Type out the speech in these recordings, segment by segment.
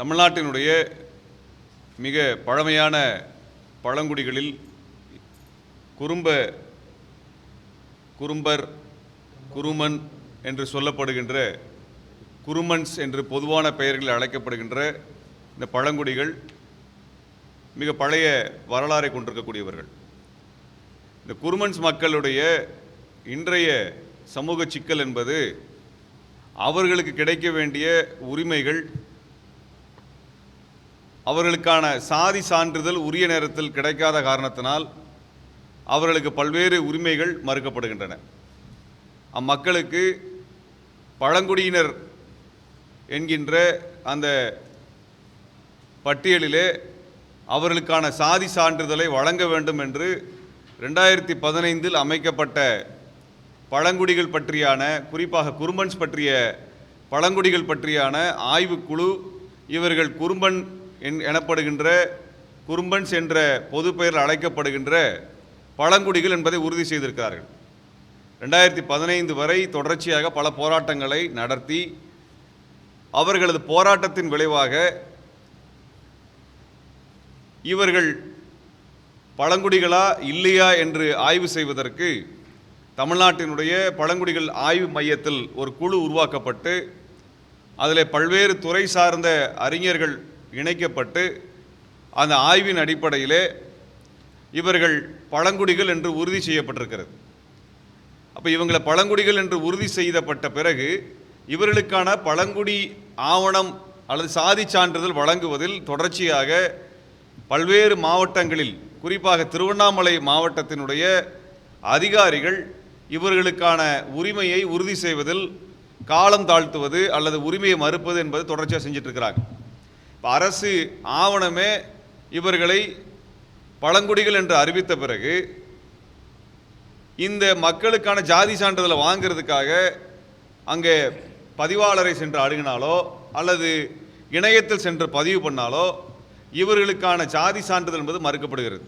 தமிழ்நாட்டினுடைய மிக பழமையான பழங்குடிகளில் குறும்பர், குருமன் என்று சொல்லப்படுகின்ற குருமன்ஸ் என்று பொதுவான பெயர்களில் அழைக்கப்படுகின்ற இந்த பழங்குடிகள் மிக பழைய வரலாறை கொண்டிருக்கக்கூடியவர்கள். இந்த குருமன்ஸ் மக்களுடைய இன்றைய சமூக சிக்கல் என்பது அவர்களுக்கு கிடைக்க வேண்டிய உரிமைகள், அவர்களுக்கான சாதி சான்றிதழ் உரிய நேரத்தில் கிடைக்காத காரணத்தினால் அவர்களுக்கு பல்வேறு உரிமைகள் மறுக்கப்படுகின்றன. அம்மக்களுக்கு பழங்குடியினர் என்கின்ற அந்த பட்டியலிலே அவர்களுக்கான சாதி சான்றிதழை வழங்க வேண்டும் என்று 2015 அமைக்கப்பட்ட பழங்குடிகள் பற்றியான, குறிப்பாக குருமன்ஸ் பற்றிய பழங்குடிகள் பற்றியான ஆய்வுக்குழு இவர்கள் குறும்பன் எனப்படுகின்ற குரும்பன்ஸ் என்ற பொது பெயரில் அழைக்கப்படுகின்ற பழங்குடிகள் என்பதை உறுதி செய்திருக்கிறார்கள். 2015 வரை தொடர்ச்சியாக பல போராட்டங்களை நடத்தி அவர்களது போராட்டத்தின் விளைவாக இவர்கள் பழங்குடிகளா இல்லையா என்று ஆய்வு செய்வதற்கு தமிழ்நாட்டினுடைய பழங்குடிகள் ஆய்வு மையத்தில் ஒரு குழு உருவாக்கப்பட்டு அதில் பல்வேறு துறை சார்ந்த அறிஞர்கள் இணைக்கப்பட்டு அந்த ஆய்வின் அடிப்படையிலே இவர்கள் பழங்குடிகள் என்று உறுதி செய்யப்பட்டிருக்கிறது. அப்போ இவங்களை பழங்குடிகள் என்று உறுதி செய்யப்பட்ட பிறகு இவர்களுக்கான பழங்குடி ஆவணம் அல்லது சாதி சான்றிதழ் வழங்குவதில் தொடர்ச்சியாக பல்வேறு மாவட்டங்களில், குறிப்பாக திருவண்ணாமலை மாவட்டத்தினுடைய அதிகாரிகள் இவர்களுக்கான உரிமையை உறுதி செய்வதில் காலம் தாழ்த்துவது அல்லது உரிமையை மறுப்பது என்பது தொடர்ச்சியாக செஞ்சுட்டு இருக்கிறாங்க. இப்போ அரசு ஆவணமே இவர்களை பழங்குடிகள் என்று அறிவித்த பிறகு இந்த மக்களுக்கான ஜாதி சான்றிதழை வாங்கிறதுக்காக அங்கே பதிவாளரை சென்று அணுகினாலோ அல்லது இணையத்தில் சென்று பதிவு பண்ணாலோ இவர்களுக்கான ஜாதி சான்றிதழ் என்பது மறுக்கப்படுகிறது.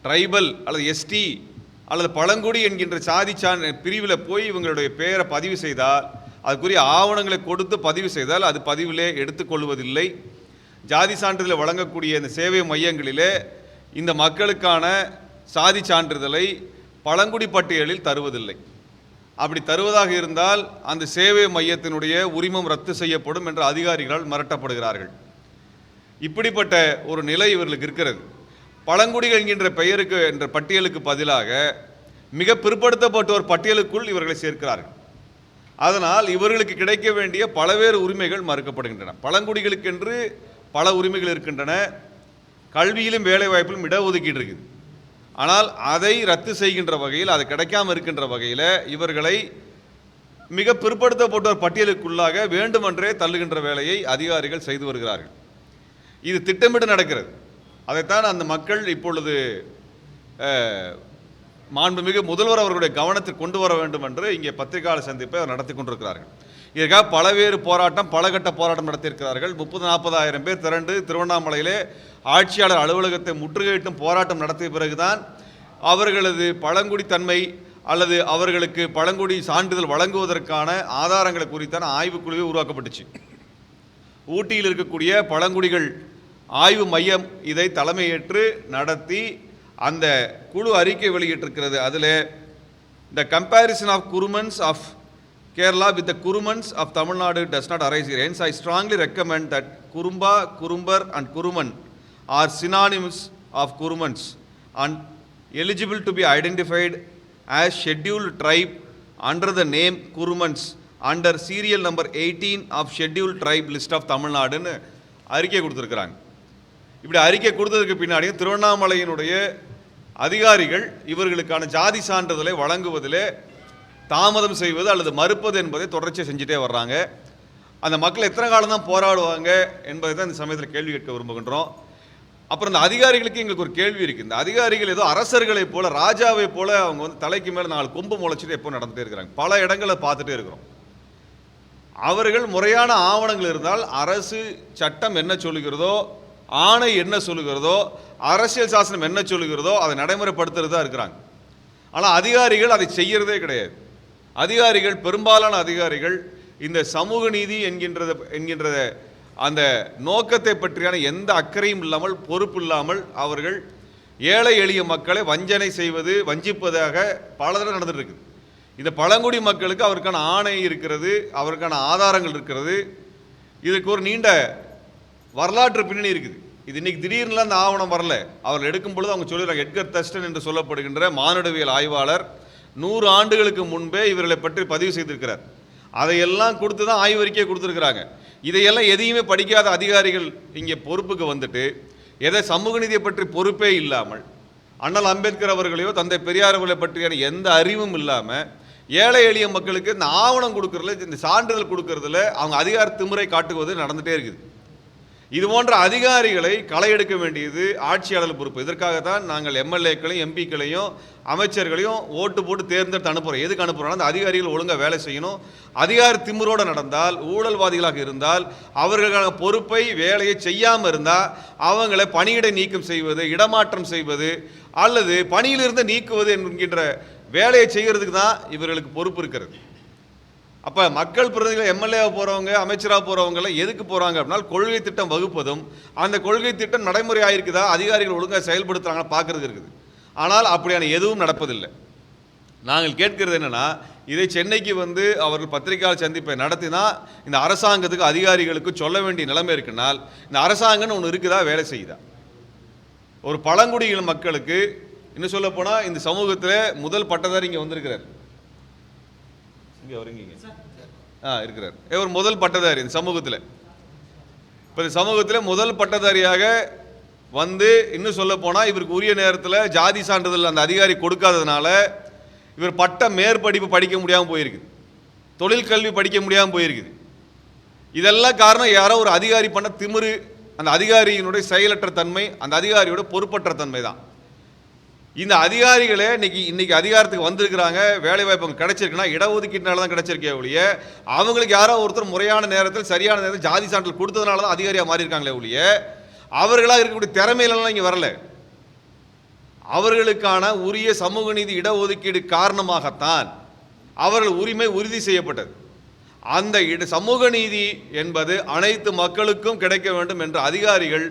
ட்ரைபல் அல்லது எஸ்டி அல்லது பழங்குடி என்கின்ற சாதி பிரிவில் போய் இவங்களுடைய பெயரை பதிவு செய்தால், அதுக்குரிய ஆவணங்களை கொடுத்து பதிவு செய்தால் அது பதிவிலே எடுத்துக்கொள்வதில்லை. ஜாதி சான்றிதழை வழங்கக்கூடிய இந்த சேவை மையங்களிலே இந்த மக்களுக்கான சாதி சான்றிதழை பழங்குடி பட்டியலில் தருவதில்லை. அப்படி தருவதாக இருந்தால் அந்த சேவை மையத்தினுடைய உரிமம் ரத்து செய்யப்படும் என்று அதிகாரிகளால் மிரட்டப்படுகிறார்கள். இப்படிப்பட்ட ஒரு நிலை இவர்களுக்கு இருக்கிறது. பழங்குடிகள் என்கின்ற பெயருக்கு என்ற பட்டியலுக்கு பதிலாக மிக பிற்படுத்தப்பட்டோர் பட்டியலுக்குள் இவர்களை சேர்க்கிறார்கள். அதனால் இவர்களுக்கு கிடைக்க வேண்டிய பல்வேறு உரிமைகள் மறுக்கப்படுகின்றன. பழங்குடிகளுக்கென்று பல உரிமைகள் இருக்கின்றன. கல்வியிலும் வேலைவாய்ப்பிலும் இடஒதுக்கீடு இருக்குது. ஆனால் அதை ரத்து செய்கின்ற வகையில், அது கிடைக்காமல் இருக்கின்ற வகையில் இவர்களை மிக பிற்படுத்தப்பட்டோர் பட்டியலுக்குள்ளாக வேண்டுமென்றே தள்ளுகின்ற வேலையை அதிகாரிகள் செய்து வருகிறார்கள். இது திட்டமிட்டு நடக்கிறது. அதைத்தான் அந்த மக்கள் இப்பொழுது மாண்புமிகு முதல்வர் அவர்களுடைய கவனத்தில் கொண்டு வர வேண்டும் என்று இங்கே பத்திரிகையாளர் சந்திப்பை நடத்தி கொண்டிருக்கிறார்கள். இதற்காக பலவேறு போராட்டம், பலகட்ட போராட்டம் நடத்தியிருக்கிறார்கள். 30-40 பேர் திரண்டு திருவண்ணாமலையிலே ஆட்சியாளர் அலுவலகத்தை முற்றுகையிட்டும் போராட்டம் நடத்திய பிறகுதான் அவர்களது பழங்குடித்தன்மை அல்லது அவர்களுக்கு பழங்குடி சான்றிதழ் வழங்குவதற்கான ஆதாரங்களை குறித்தான ஆய்வுக்குழுவே உருவாக்கப்பட்டுச்சு. ஊட்டியில் இருக்கக்கூடிய பழங்குடிகள் ஆய்வு மையம் இதை தலைமையேற்று நடத்தி அந்த குழு அறிக்கை வெளியிட்டிருக்கிறது. அதில் த கம்பேரிசன் ஆஃப் குருமன்ஸ் of Kerala with the Kurumans of Tamil Nadu does not arise here. Hence, I strongly recommend that Kurumba, Kurumbar and Kuruman are synonyms of Kurumans and eligible to be identified as scheduled tribe under the name Kurumans under serial number 18 of scheduled tribe list of Tamil Nadu ன்னு அறிக்கை கொடுத்துருக்குறாங்க. இப்படி அறிக்கை கொடுத்ததுக்கு பின்னாடி திருவண்ணாமலையினுடைய அதிகாரிகள் இவர்களுக்கான ஜாதி சான்றிதழை வழங்குவதிலே தாமதம் செய்வது அல்லது மறுப்பது என்பதை தொடர்ச்சியாக செஞ்சுட்டே வர்றாங்க. அந்த மக்கள் எத்தனை காலம் தான் போராடுவாங்க என்பதை தான் இந்த சமயத்தில் கேள்வி கேட்க விரும்புகின்றோம். அப்புறம் இந்த அதிகாரிகளுக்கு எங்களுக்கு ஒரு கேள்வி இருக்குது. இந்த அதிகாரிகள் ஏதோ அரசர்களைப் போல, ராஜாவை போல அவங்க தலைக்கு மேலே 4 கொம்பு முளைச்சிட்டு எப்போ நடந்துகிட்டே இருக்கிறாங்க. பல இடங்களை பார்த்துட்டே இருக்கிறோம். அவர்கள் முறையான ஆவணங்கள் இருந்தால் அரசு சட்டம் என்ன சொல்லுகிறதோ, ஆணை என்ன சொல்லுகிறதோ, அரசியல் சாசனம் என்ன சொல்லுகிறதோ அதை நடைமுறைப்படுத்துறதா இருக்கிறாங்க. ஆனால் அதிகாரிகள் அதை செய்யறதே கிடையாது. அதிகாரிகள், பெரும்பாலான அதிகாரிகள் இந்த சமூக நீதி என்கின்றத அந்த நோக்கத்தை பற்றியான எந்த அக்கறையும் இல்லாமல், பொறுப்பு இல்லாமல் அவர்கள் ஏழை எளிய மக்களை வஞ்சனை செய்வது, வஞ்சிப்பதாக பல தடவை நடந்துட்டு இருக்குது. இந்த பழங்குடி மக்களுக்கு அவருக்கான ஆணை இருக்கிறது, அவருக்கான ஆதாரங்கள் இருக்கிறது. இதுக்கு ஒரு நீண்ட வரலாற்று பின்னணி இருக்குது. இது இன்னைக்கு திடீர்னுலாம் அந்த ஆவணம் வரல. அவர்கள் எடுக்கும் பொழுது அவங்க சொல்லுறாங்க, எட்கர் தஸ்டன் என்று சொல்லப்படுகின்ற மானுடவியல் ஆய்வாளர் 100 ஆண்டுகளுக்கு முன்பே இவர்களை பற்றி பதிவு செய்திருக்கிறார். அதையெல்லாம் கொடுத்து தான் ஆய்வறிக்கையை கொடுத்துருக்குறாங்க. இதையெல்லாம் எதையுமே படிக்காத அதிகாரிகள் இங்கே பொறுப்புக்கு வந்துட்டு எதை சமூக நீதியை பற்றி பொறுப்பே இல்லாமல், அண்ணல் அம்பேத்கர் அவர்களையோ தந்தை பெரியார் அவர்களை பற்றியான எந்த அறிவும் இல்லாமல் ஏழை எளிய மக்களுக்கு இந்த ஆவணம் கொடுக்கறதுல, இந்த சான்றிதழ் கொடுக்கறதுல அவங்க அதிகார திமிரை காட்டுவது நடந்துகிட்டே இருக்குது. இது போன்ற அதிகாரிகளை களை எடுக்க வேண்டியது ஆட்சியாளர் பொறுப்பு. இதற்காகத்தான் நாங்கள் எம்எல்ஏக்களையும் எம்பிக்களையும் அமைச்சர்களையும் ஓட்டு போட்டு தேர்ந்தெடுத்து அனுப்புகிறோம். எதுக்கு அனுப்புகிறோம்? அந்த அதிகாரிகள் ஒழுங்காக வேலை செய்யணும். அதிகார திமிரோடு நடந்தால், ஊழல்வாதிகளாக இருந்தால், அவர்களுக்கான பொறுப்பை வேலையை செய்யாமல் இருந்தால் அவங்களை பணியிடை நீக்கம் செய்வது, இடமாற்றம் செய்வது அல்லது பணியிலிருந்து நீக்குவது என்கின்ற வேலையை செய்கிறதுக்கு தான் இவர்களுக்கு பொறுப்பு இருக்கிறது. அப்போ மக்கள் பிரதிநிதிகள் எம்எல்ஏவாக போகிறவங்க, அமைச்சராக போகிறவங்களாம் எதுக்கு போகிறாங்க அப்படின்னா கொள்கை திட்டம் வகுப்பதும், அந்த கொள்கை திட்டம் நடைமுறை ஆகிருக்குதா, அதிகாரிகள் ஒழுங்காக செயல்படுத்துகிறாங்களா பார்க்குறதுக்கு இருக்குது. ஆனால் அப்படியான எதுவும் நடப்பதில்லை. நாங்கள் கேட்கிறது என்னென்னா, இதை சென்னைக்கு வந்து அவர்கள் பத்திரிகையாளர் சந்திப்பை நடத்தினா இந்த அரசாங்கத்துக்கு அதிகாரிகளுக்கு சொல்ல வேண்டிய நிலைமை இருக்குனால், இந்த அரசாங்கம்னு ஒன்று இருக்குதா, வேலை செய்யுதா? ஒரு பழங்குடியின மக்களுக்கு இன்னும் சொல்ல போனால் இந்த சமூகத்தில் முதல் பட்டதாரி இங்கே வந்திருக்கிறார். இங்கே வருங்க இருக்கிறார். ஒரு முதல் பட்டதாரி இந்த சமூகத்தில். இப்போ இந்த சமூகத்தில் முதல் பட்டதாரியாக வந்து இன்னும் சொல்ல போனால் இவருக்கு உரிய நேரத்தில் ஜாதி சான்றிதழ் அந்த அதிகாரி கொடுக்காததுனால இவர் பட்ட மேற்படிப்பு படிக்க முடியாமல் போயிருக்குது, தொழில் கல்வி படிக்க முடியாமல் போயிருக்குது. இதெல்லாம் காரணம் யாரோ ஒரு அதிகாரி பண்ண திமிரு, அந்த அதிகாரியினுடைய செயலற்ற தன்மை, அந்த அதிகாரியோட பொறுப்பற்ற தன்மை தான். இந்த அதிகாரிகளே இன்னைக்கு அதிகாரத்துக்கு வந்திருக்கிறாங்க, வேலை வாய்ப்பு அவங்க கிடைச்சிருக்குன்னா இடஒதுக்கீட்டினால தான் கிடைச்சிருக்கே ஒழிய, அவங்களுக்கு யாரோ ஒருத்தர் முறையான நேரத்தில் சரியான நேரத்தில் ஜாதி சான்றிதழ் கொடுத்ததுனால தான் அதிகாரியாக மாறி இருக்காங்களே ஒழிய, அவர்களாக இருக்கக்கூடிய திறமையிலலாம் இங்கே வரல. அவர்களுக்கான உரிய சமூக நீதி இடஒதுக்கீடு காரணமாகத்தான் அவர்கள் உரிமை உறுதி செய்யப்பட்டது. அந்த சமூக நீதி என்பது அனைத்து மக்களுக்கும் கிடைக்க வேண்டும் என்ற அதிகாரிகள்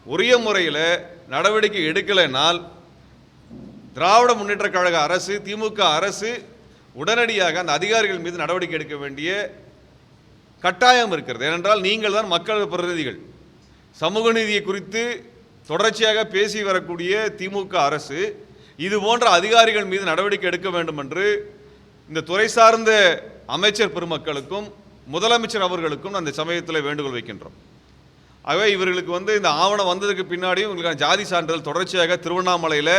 உரிய முறையில் நடவடிக்கை எடுக்கலைனால் திராவிட முன்னேற்ற கழக அரசு, திமுக அரசு உடனடியாக அந்த அதிகாரிகள் மீது நடவடிக்கை எடுக்க வேண்டிய கட்டாயம் இருக்கிறது. ஏனென்றால் நீங்கள் தான் மக்கள் பிரதிநிதிகள். சமூக நீதியை குறித்து தொடர்ச்சியாக பேசி வரக்கூடிய திமுக அரசு இது போன்ற அதிகாரிகள் மீது நடவடிக்கை எடுக்க வேண்டும் என்று இந்த துறை சார்ந்த அமைச்சர் பெருமக்களுக்கும் முதலமைச்சர் அவர்களுக்கும் அந்த சமயத்தில் வேண்டுகோள் வைக்கின்றோம். ஆகவே இவர்களுக்கு இந்த ஆவணம் வந்ததுக்கு பின்னாடியும் இவங்களுக்கான ஜாதி சான்றிதழ் தொடர்ச்சியாக திருவண்ணாமலையில்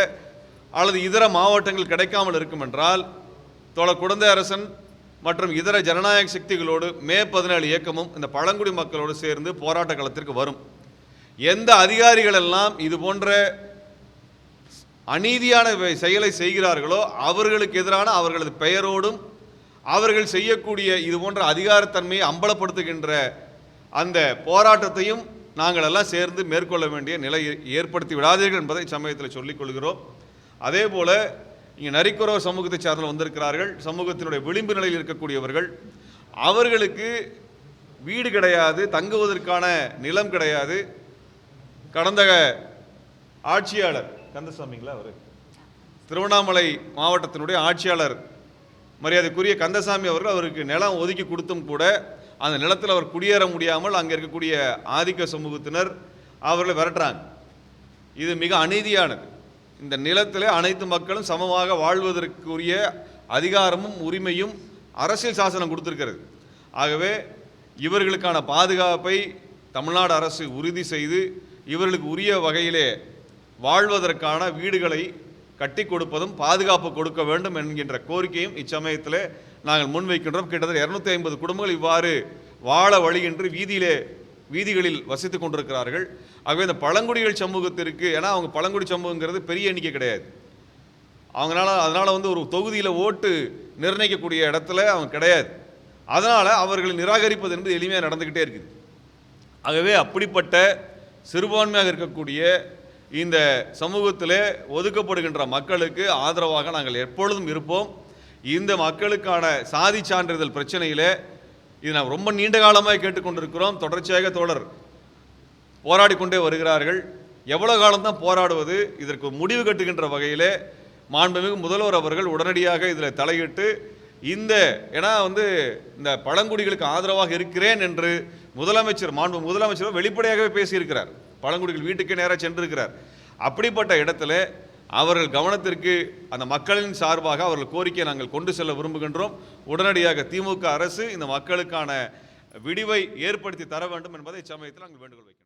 அல்லது இதர மாவட்டங்கள் கிடைக்காமல் இருக்கும் என்றால் தோழர் குடந்தை அரசன் மற்றும் இதர ஜனநாயக சக்திகளோடு மே 17 இயக்கமும் இந்த பழங்குடி மக்களோடு சேர்ந்து போராட்ட களத்திற்கு வரும். எந்த அதிகாரிகள் எல்லாம் இது போன்ற அநீதியான செயலை செய்கிறார்களோ அவர்களுக்கு எதிரான அவர்களது பெயரோடும் அவர்கள் செய்யக்கூடிய இது போன்ற அதிகாரத்தன்மையை அம்பலப்படுத்துகின்ற அந்த போராட்டத்தையும் நாங்கள் எல்லாம் சேர்ந்து மேற்கொள்ள வேண்டிய நிலை ஏற்படுத்தி விடாதீர்கள் என்பதை சமயத்தில் சொல்லிக் கொள்கிறோம். அதே போல இங்கே நரிக்குறவர் சமூகத்தை சார்ந்த வந்திருக்கிறார்கள். சமூகத்தினுடைய விளிம்பு நிலையில் இருக்கக்கூடியவர்கள், அவர்களுக்கு வீடு கிடையாது, தங்குவதற்கான நிலம் கிடையாது. கடந்த ஆட்சியாளர் கந்தசாமிங்களா, அவர் திருவண்ணாமலை மாவட்டத்தினுடைய ஆட்சியாளர் மரியாதைக்குரிய கந்தசாமி அவர்கள் அவருக்கு நிலம் ஒதுக்கி கொடுத்தும் கூட அந்த நிலத்தில் அவர் குடியேற முடியாமல் அங்கே இருக்கக்கூடிய ஆதிக்க சமூகத்தினர் அவர்களை விரட்டுறாங்க. இது மிக அநீதியானது. இந்த நிலத்தில் அனைத்து மக்களும் சமமாக வாழ்வதற்குரிய அதிகாரமும் உரிமையும் அரசியல் சாசனம் கொடுத்திருக்கிறது. ஆகவே இவர்களுக்கான பாதுகாப்பை தமிழ்நாடு அரசு உறுதி செய்து இவர்களுக்கு உரிய வகையிலே வாழ்வதற்கான வீடுகளை கட்டி கொடுப்பதும் பாதுகாப்பு கொடுக்க வேண்டும் என்கின்ற கோரிக்கையும் இச்சமயத்தில் நாங்கள் முன்வைக்கின்றோம். கிட்டத்தட்ட 250 குடும்பங்கள் இவ்வாறு வாழ வழியின்றி வீதிகளில் வசித்து கொண்டிருக்கிறார்கள். ஆகவே இந்த பழங்குடிகள் சமூகத்திற்கு, ஏன்னா அவங்க பழங்குடி சமூகங்கிறது பெரிய எண்ணிக்கை கிடையாது, அதனால் ஒரு தொகுதியில் ஓட்டு நிர்ணயிக்கக்கூடிய இடத்துல அவங்க கிடையாது. அதனால் அவர்களை நிராகரிப்பது என்பது எளிமையாக நடந்துக்கிட்டே இருக்குது. ஆகவே அப்படிப்பட்ட சிறுபான்மையாக இருக்கக்கூடிய இந்த சமூகத்தில் ஒதுக்கப்படுகின்ற மக்களுக்கு ஆதரவாக நாங்கள் எப்பொழுதும் இருப்போம். இந்த மக்களுக்கான சாதி சான்றிதழ் பிரச்சனையில் இது நாம் ரொம்ப நீண்ட காலமாக கேட்டுக்கொண்டிருக்கிறோம். தொடர்ச்சியாக தோழர் போராடி கொண்டே வருகிறார்கள். எவ்வளோ காலம்தான் போராடுவது? இதற்கு முடிவு கட்டுகின்ற வகையிலே மாண்புமிகு முதல்வர் அவர்கள் உடனடியாக இதில் தலையிட்டு ஏன்னா இந்த பழங்குடிகளுக்கு ஆதரவாக இருக்கிறேன் என்று மாண்பு முதலமைச்சர் வெளிப்படையாகவே பேசியிருக்கிறார். பழங்குடிகள் வீட்டுக்கே நேராக சென்றிருக்கிறார். அப்படிப்பட்ட இடத்துல அவர்கள் கவனத்திற்கு அந்த மக்களின் சார்பாக அவர்கள் கோரிக்கையை நாங்கள் கொண்டு செல்ல விரும்புகின்றோம். உடனடியாக திமுக அரசு இந்த மக்களுக்கான விடிவை ஏற்படுத்தி தர வேண்டும் என்பதை இச்சமயத்தில் நாங்கள் வேண்டுகோள் வைக்கிறோம்.